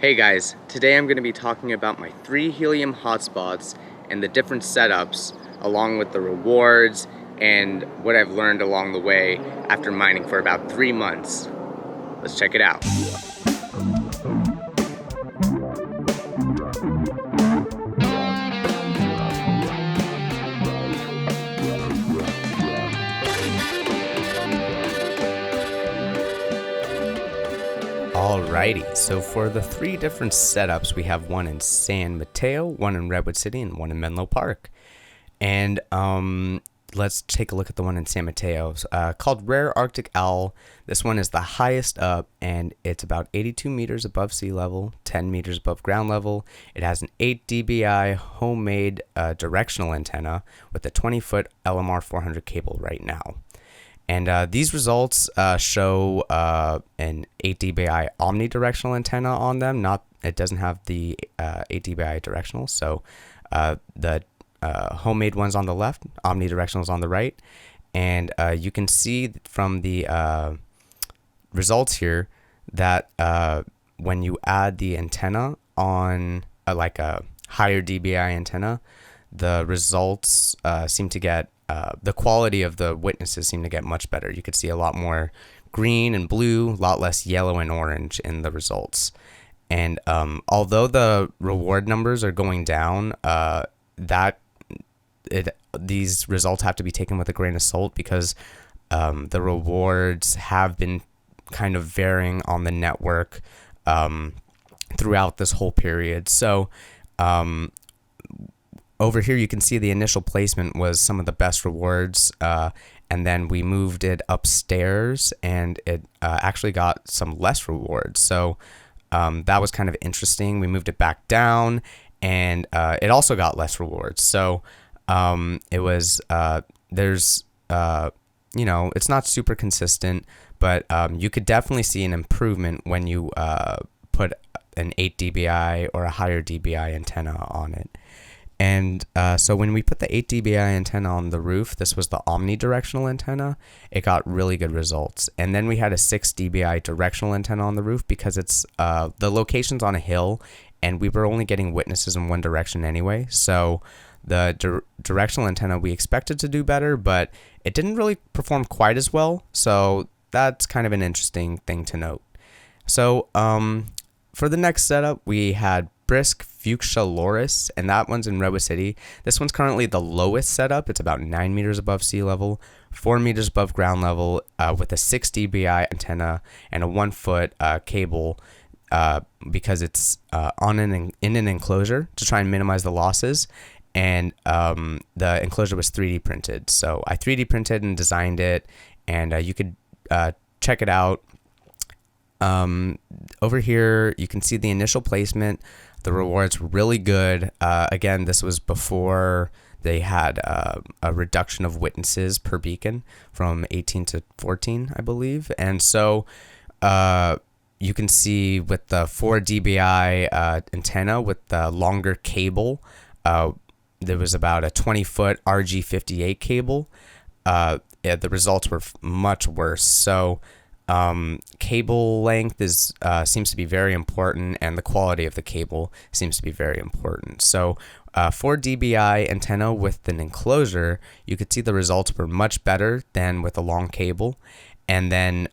Hey guys, today I'm going to be talking about my 3 helium hotspots and the different setups, along with the rewards and what I've learned along the way after mining for about 3 months. Let's check it out. Alrighty, so for the 3 different setups, we have one in San Mateo, one in Redwood City, and one in Menlo Park. And let's take a look at the one in San Mateo, called Rare Arctic Owl. This one is the highest up, and it's about 82 meters above sea level, 10 meters above ground level. It has an 8 dBi homemade directional antenna with a 20-foot LMR 400 cable right now. And these results show an 8 dBi omnidirectional antenna on them. It doesn't have the 8 dBi directional. So the homemade one's on the left, omnidirectional's on the right. And you can see from the results here that when you add the antenna on like a higher dBi antenna, the results seem to get the quality of the witnesses seem to get much better. You could see a lot more green and blue, a lot less yellow and orange in the results. And although the reward numbers are going down, these results have to be taken with a grain of salt because the rewards have been kind of varying on the network throughout this whole period. So over here, you can see the initial placement was some of the best rewards, and then we moved it upstairs, and it actually got some less rewards. So that was kind of interesting. We moved it back down, and it also got less rewards. So it was it's not super consistent, but you could definitely see an improvement when you put an 8 dBi or a higher dBi antenna on it. And so when we put the 8 dBi antenna on the roof, this was the omnidirectional antenna, it got really good results. And then we had a 6 dBi directional antenna on the roof because it's the location's on a hill, and we were only getting witnesses in one direction anyway. So the directional antenna, we expected to do better, but it didn't really perform quite as well. So that's kind of an interesting thing to note. So for the next setup, we had Brisk Fuchsia Loris, and that one's in Redwood City. This one's currently the lowest setup. It's about 9 meters above sea level, 4 meters above ground level, with a 6 dBi antenna and a 1-foot cable because it's in an enclosure to try and minimize the losses. And the enclosure was 3D printed. So I 3D printed and designed it, and you could check it out. Over here, you can see the initial placement. The rewards were really good. Again, this was before they had a reduction of witnesses per beacon from 18 to 14, I believe. And so you can see with the 4 dBi antenna with the longer cable, there was about a 20-foot RG58 cable. The results were much worse. So cable length seems to be very important, and the quality of the cable seems to be very important. So 4 dBi antenna with an enclosure, you could see the results were much better than with a long cable. And then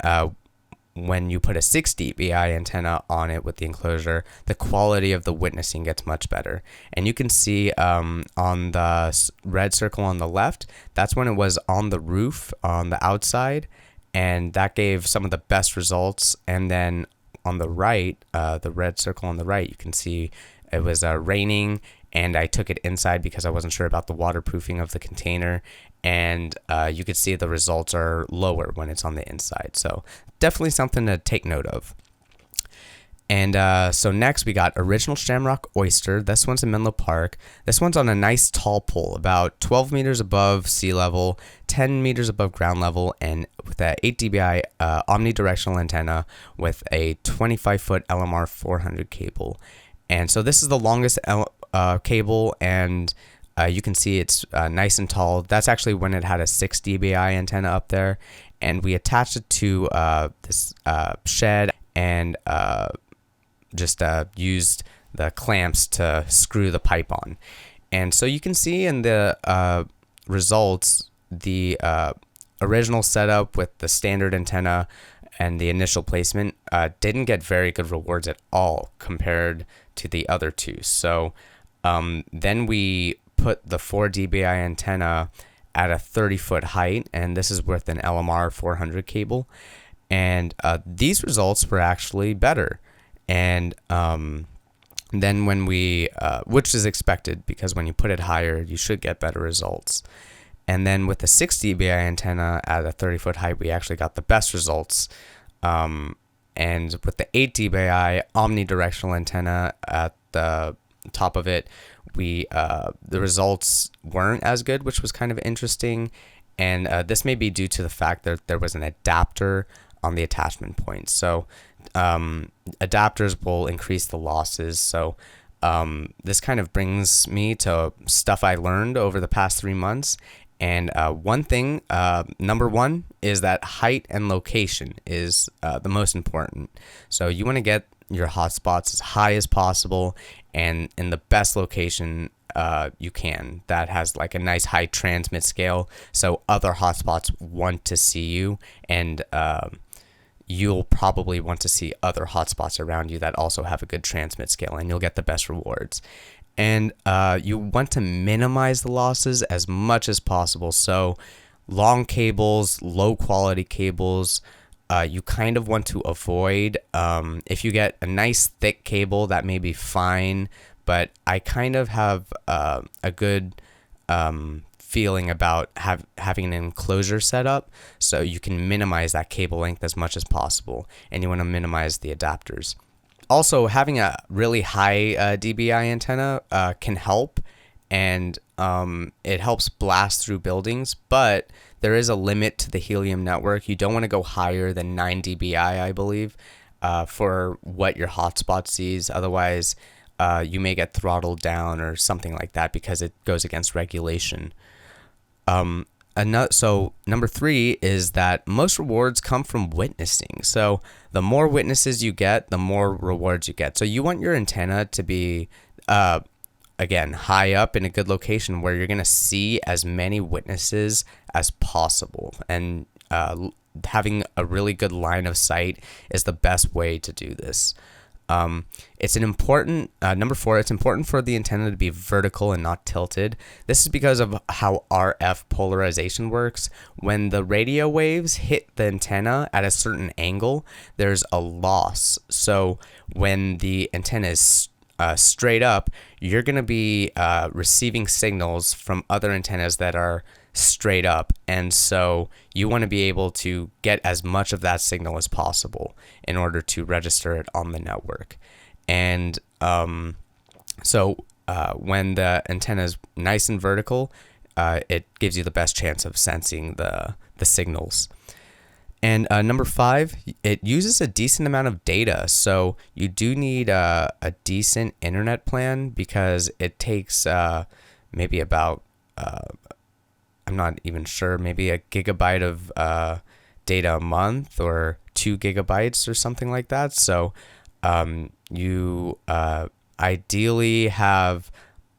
when you put a 6 dBi antenna on it with the enclosure, the quality of the witnessing gets much better. And you can see on the red circle on the left, that's when it was on the roof on the outside, and that gave some of the best results. And then on the right, the red circle on the right, you can see it was raining, and I took it inside because I wasn't sure about the waterproofing of the container. And you could see the results are lower when it's on the inside. So definitely something to take note of. And so next we got original Shamrock Oyster. This one's in Menlo Park. This one's on a nice tall pole, about 12 meters above sea level, 10 meters above ground level, and with a 8 dBi omnidirectional antenna with a 25-foot LMR 400 cable. And so this is the longest cable, and you can see it's nice and tall. That's actually when it had a 6 dBi antenna up there, and we attached it to this shed, and just used the clamps to screw the pipe on. And so you can see in the results, the original setup with the standard antenna and the initial placement didn't get very good rewards at all compared to the other two. So then we put the 4 dBi antenna at a 30-foot height, and this is with an LMR 400 cable. And these results were actually better. And then when we, which is expected, because when you put it higher, you should get better results. And then with the 6 dBi antenna at a 30-foot height, we actually got the best results. And with the 8 dBi omnidirectional antenna at the top of it, the results weren't as good, which was kind of interesting. And this may be due to the fact that there was an adapter on the attachment point. So adapters will increase the losses. So this kind of brings me to stuff I learned over the past 3 months. And one thing, number one, is that height and location is the most important. So you want to get your hotspots as high as possible and in the best location you can. That has like a nice high transmit scale, so other hotspots want to see you, and you'll probably want to see other hotspots around you that also have a good transmit scale, and you'll get the best rewards. And you want to minimize the losses as much as possible. So long cables, low quality cables, you kind of want to avoid. If you get a nice thick cable, that may be fine, but I kind of have a good feeling about having an enclosure setup, so you can minimize that cable length as much as possible, and you want to minimize the adapters. Also, having a really high dBi antenna can help, and it helps blast through buildings, but there is a limit to the Helium network. You don't want to go higher than 9 dBi, I believe, for what your hotspot sees. Otherwise, you may get throttled down or something like that because it goes against regulation. So number 3 is that most rewards come from witnessing. So the more witnesses you get, the more rewards you get. So you want your antenna to be, again, high up in a good location where you're going to see as many witnesses as possible. And having a really good line of sight is the best way to do this. It's an important, number 4, it's important for the antenna to be vertical and not tilted. This is because of how RF polarization works. When the radio waves hit the antenna at a certain angle, there's a loss. So when the antenna is straight up, you're going to be receiving signals from other antennas that are straight up, and so you want to be able to get as much of that signal as possible in order to register it on the network. And so when the antenna is nice and vertical, it gives you the best chance of sensing the signals. And number 5, it uses a decent amount of data, so you do need a decent internet plan, because it takes maybe about I'm not even sure, maybe a gigabyte of data a month, or 2 gigabytes or something like that. So you ideally have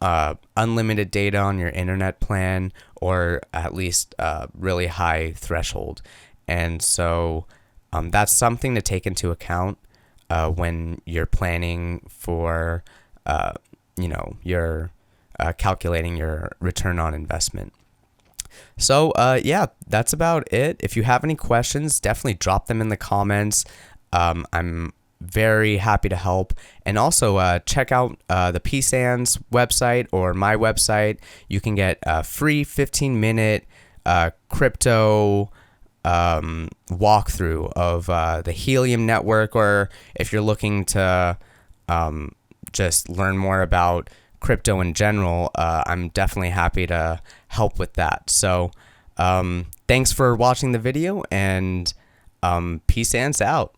unlimited data on your internet plan, or at least really high threshold. And so that's something to take into account when you're planning for, you're calculating your return on investment. So yeah, that's about it. If you have any questions, definitely drop them in the comments. I'm very happy to help. And also check out the PSAN's website or my website. You can get a free 15-minute crypto walkthrough of the Helium network, or if you're looking to just learn more about crypto in general, I'm definitely happy to help with that. So thanks for watching the video, and PSAN's out.